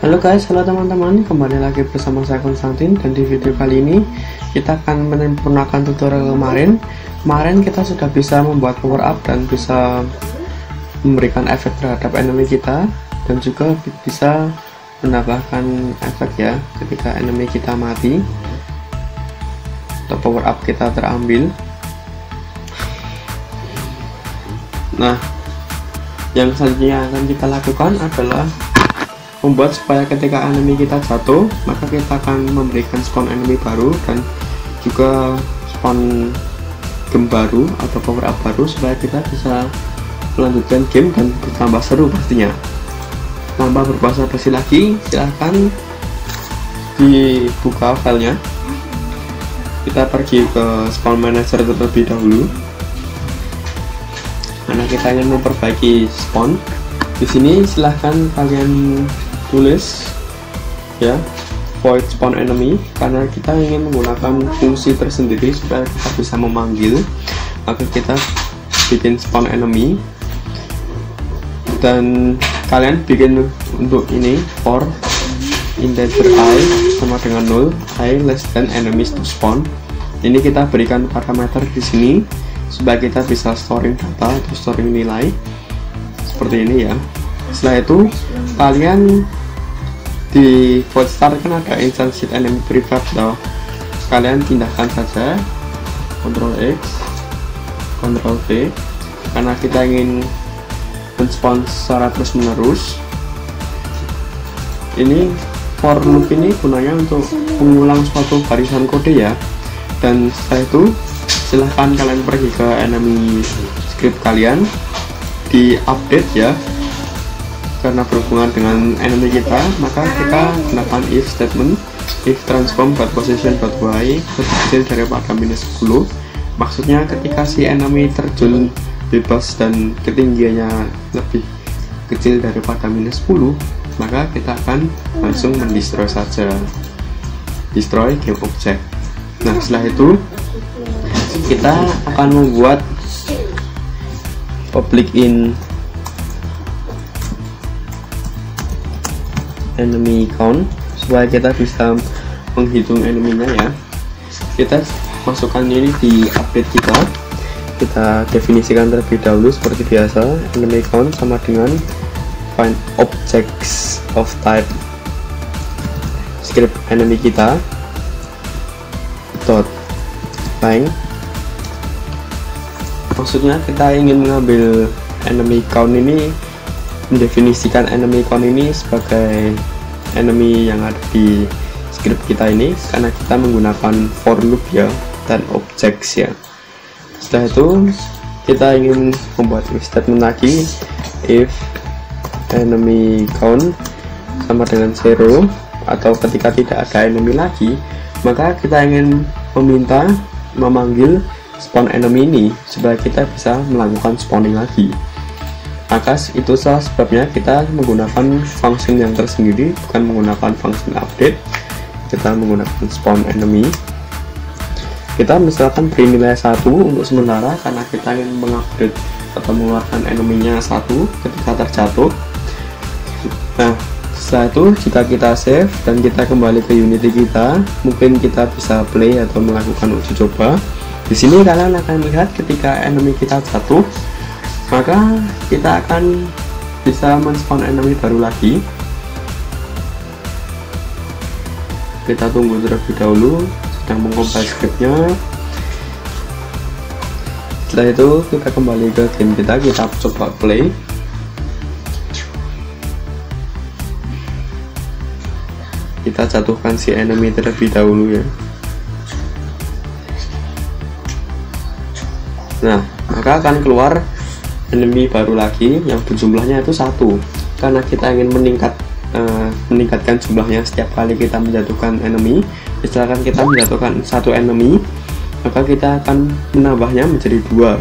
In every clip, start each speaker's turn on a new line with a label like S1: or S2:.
S1: Halo guys, halo teman-teman, kembali lagi bersama saya Konstantin. Dan di video kali ini kita akan menyempurnakan tutorial kemarin. Kemarin kita sudah bisa membuat power up dan bisa memberikan efek terhadap enemy kita, dan juga bisa menambahkan efek ya ketika enemy kita mati atau power up kita terambil. Nah, yang selanjutnya akan kita lakukan adalah membuat supaya ketika enemy kita jatuh, maka kita akan memberikan spawn enemy baru dan juga spawn game baru atau power up baru, supaya kita bisa melanjutkan game dan bertambah seru pastinya. Tanpa berbahasa basi lagi, silahkan dibuka filenya. Kita pergi ke spawn manager terlebih dahulu karena kita ingin memperbaiki spawn. Di sini silahkan kalian tulis ya void spawn enemy, karena kita ingin menggunakan fungsi tersendiri supaya kita bisa memanggil. Maka kita bikin spawn enemy, dan kalian bikin untuk ini for integer I sama dengan 0, I less than enemies to spawn. Ini kita berikan parameter di sini supaya kita bisa storing data atau storing nilai seperti ini ya. Setelah itu kalian di void start kan ada instance sheet enemy prefab, kalian pindahkan saja Ctrl X Ctrl V karena kita ingin men-spawn secara terus menerus. Ini for loop ini gunanya untuk mengulang suatu barisan kode ya. Dan setelah itu silahkan kalian pergi ke enemy script kalian, di update ya, karena berhubungan dengan enemy kita, maka kita gunakan if statement, if transform .position.y lebih kecil daripada -10. Maksudnya ketika si enemy terjun bebas dan ketinggiannya lebih kecil daripada -10, maka kita akan langsung mendestroy saja, destroy game object. Nah, setelah itu kita akan membuat public in enemy count supaya kita bisa menghitung eneminya ya. Kita masukkan ini di update kita definisikan terlebih dahulu seperti biasa. Enemy count sama dengan find objects of type script enemy kita dot length. Maksudnya kita ingin mengambil enemy count ini, mendefinisikan enemy count ini sebagai enemy yang ada di script kita ini, karena kita menggunakan for loop ya dan objects ya. Setelah itu kita ingin membuat if statement lagi, if enemy count sama dengan 0 atau ketika tidak ada enemy lagi, maka kita ingin memanggil spawn enemy ini supaya kita bisa melakukan spawning lagi. Maka itu salah sebabnya kita menggunakan function yang tersendiri, bukan menggunakan function update. Kita menggunakan spawn enemy. Kita misalkan beri nilai 1 untuk sementara karena kita ingin mengupdate atau mengeluarkan enemy-nya 1 ketika terjatuh. Nah, setelah itu jika kita save dan kita kembali ke Unity kita, mungkin kita bisa play atau melakukan uji coba. Di sini kalian akan melihat ketika enemy kita jatuh, maka kita akan bisa men-spawn enemy baru lagi. Kita tunggu terlebih dahulu, sedang mengcompile scriptnya. Setelah itu kita kembali ke game kita coba play. Kita jatuhkan si enemy terlebih dahulu ya. Nah, maka akan keluar enemy baru lagi yang berjumlahnya itu 1, karena kita ingin meningkatkan jumlahnya setiap kali kita menjatuhkan enemy. Misalkan kita menjatuhkan 1 enemy, maka kita akan menambahnya menjadi 2.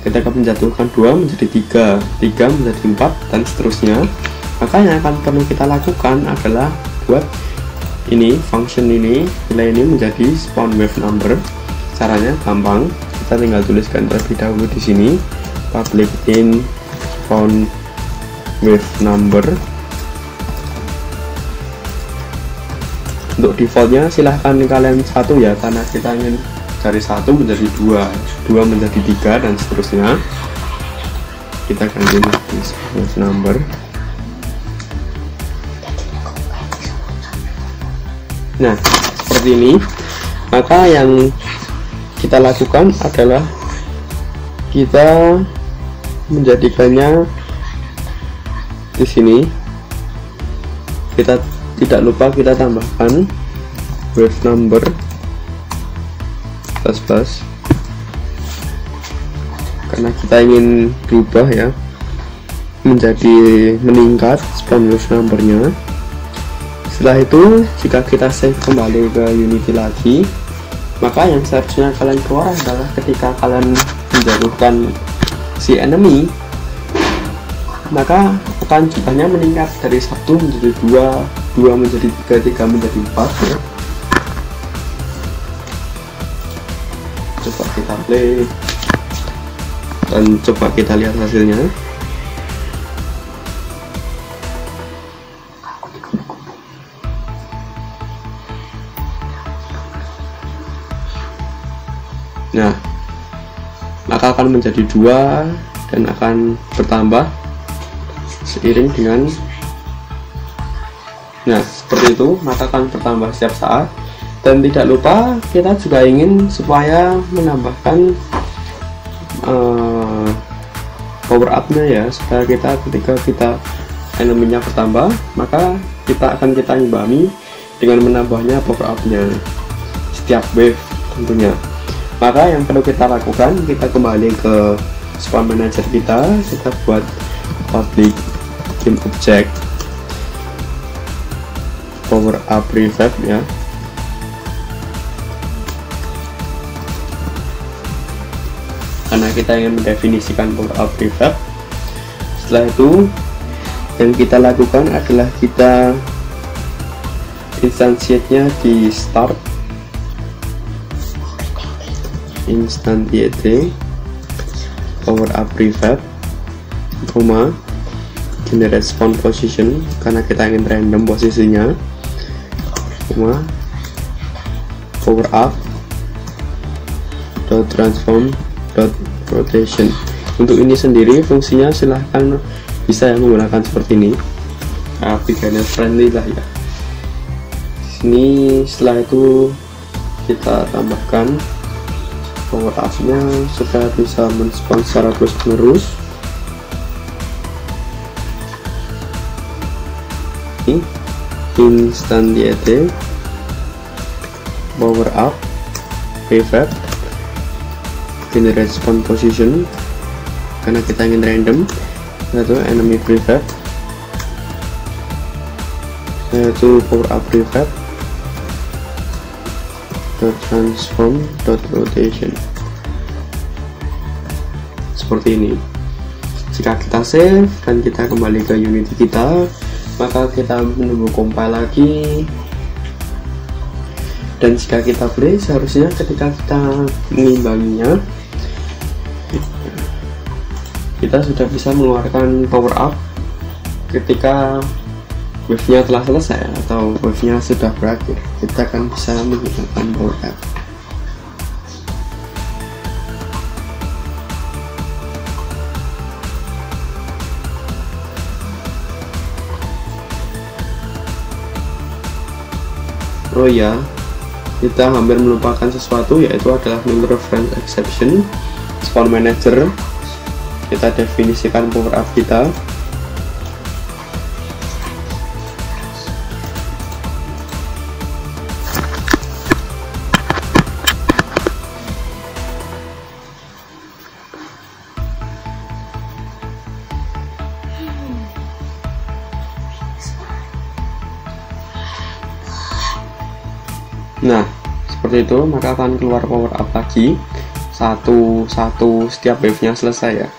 S1: Ketika menjatuhkan 2 menjadi 3 menjadi 4 dan seterusnya. Maka yang akan perlu kita lakukan adalah buat ini function ini, nilai ini menjadi spawn wave number. Caranya gampang, kita tinggal tuliskan terlebih dahulu di sini public in spawn wave number Untuk defaultnya silahkan kalian 1 ya, karena kita ingin dari 1 menjadi 2, 2 menjadi 3 dan seterusnya. Kita ganti di sequence number. Nah, seperti ini. Maka yang kita lakukan adalah kita menjadikannya di sini. Kita tidak lupa kita tambahkan wave number plus karena kita ingin berubah ya, menjadi meningkat spawn wave numbernya. Setelah itu jika kita save kembali ke Unity lagi, maka yang seharusnya kalian keluar adalah ketika kalian menjatuhkan si enemy, maka akan jumlahnya meningkat dari 1 menjadi 2, 2 menjadi 3, 3 menjadi 4 ya. Coba kita play dan coba kita lihat hasilnya. Nah, maka akan menjadi 2 dan akan bertambah seiring dengan, nah seperti itu, maka akan bertambah setiap saat. Dan tidak lupa kita juga ingin supaya menambahkan power up nya ya, supaya kita ketika kita enemy-nya bertambah, maka kita imbangi dengan menambahnya power up nya setiap wave tentunya. Maka yang perlu kita lakukan, kita kembali ke spawn manager kita buat public game object power up revive ya. Karena kita ingin mendefinisikan power up revive. Setelah itu yang kita lakukan adalah kita instansiate-nya di start instantiate power up revive, generate spawn position karena kita ingin random posisinya, power up transform rotation. Untuk ini sendiri fungsinya silahkan bisa yang menggunakan seperti ini, beginner friendly lah ya. Di sini setelah itu kita tambahkan power up nya supaya bisa men-spawn secara terus menerus. Instantiate power up revive generate spawn position karena kita ingin random, yaitu enemy revive, yaitu power up revive transform rotation. Seperti ini. Jika kita save dan kita kembali ke Unity kita, maka kita menunggu compile lagi. Dan jika kita play, seharusnya ketika kita mengimbanginya, kita sudah bisa mengeluarkan power up ketika wave-nya telah selesai atau wave-nya sudah berakhir. Kita akan bisa menggunakan power up. Oh ya, kita hampir melupakan sesuatu, yaitu adalah null reference exception. Spawn manager, kita definisikan power up kita. Nah, seperti itu, maka akan keluar power up lagi satu setiap wave-nya selesai ya.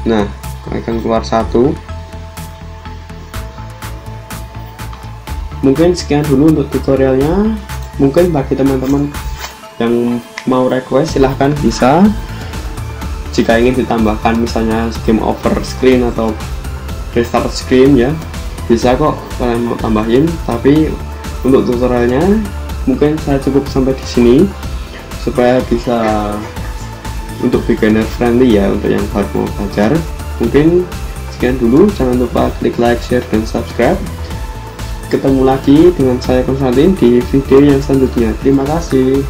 S1: Nah, akan keluar satu. Mungkin sekian dulu untuk tutorialnya. Mungkin bagi teman-teman yang mau request, silahkan bisa. Jika ingin ditambahkan misalnya game over screen atau restart screen ya, bisa kok kalian mau tambahin, tapi untuk tutorialnya mungkin saya cukup sampai di sini supaya bisa untuk beginner friendly ya, untuk yang baru mau belajar. Mungkin sekian dulu, jangan lupa klik like, share, dan subscribe. Ketemu lagi dengan saya Konstantin di video yang selanjutnya. Terima kasih.